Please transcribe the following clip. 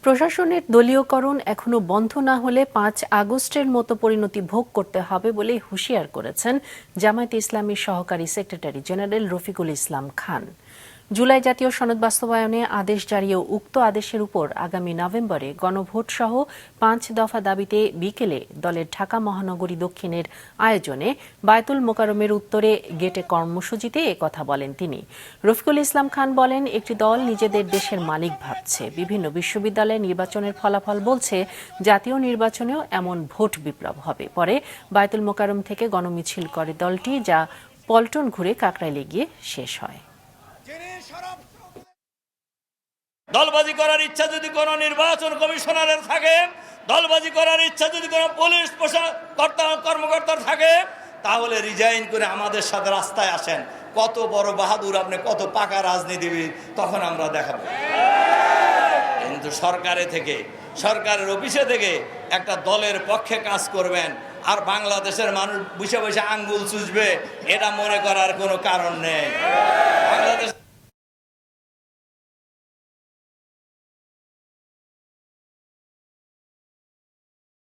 প্রশাসনের দলীয়করণ এখনো বন্ধ না হলে ৫ আগস্টের মতো পরিণতি ভোগ করতে হবে বলে হুঁশিয়ার করেছেন জামায়াতে ইসলামীর সহকারী সেক্রেটারি জেনারেল রফিকুল ইসলাম খান। জুলাই জাতীয় সনদ বাস্তবায়নে আদেশ জারি ও উক্ত আদেশের উপর আগামী নভেম্বরে গণভোট সহ ৫ দফা দাবিতে বিকেলে দলের ঢাকা মহানগরী দক্ষিণের আয়োজনে বায়তুল মোকাররমের উত্তরে গেটে কর্মসূচিতে একথা বলেন তিনি। রফিকুল ইসলাম খান বলেন, একটি দল নিজেদের দেশের মালিক ভাবছে। বিভিন্ন বিশ্ববিদ্যালয়ে নির্বাচনের ফলাফল বলছে জাতীয় নির্বাচনেও এমন ভোট বিপ্লব হবে। পরে বায়তুল মোকাররম থেকে গণমিছিল করে দলটি, যা পল্টন ঘুরে কাকরাইলে গিয়ে শেষ হয়। দলবাজি করার ইচ্ছা যদি কোনো নির্বাচন কমিশনারের থাকে, দলবাজি করার ইচ্ছা যদি কোনো পুলিশ কর্মকর্তার থাকে, তাহলে রিজাইন করে আমাদের সাথে রাস্তায় আসেন। কত বড় বাহাদুর আপনি, কত পাকা রাজনীতিবিদ, তখন আমরা দেখাবো। কিন্তু সরকারের অফিসে থেকে একটা দলের পক্ষে কাজ করবেন আর বাংলাদেশের মানুষ বসে বসে আঙ্গুল চুষবে, এটা মনে করার কোনো কারণ নেই। বাংলাদেশ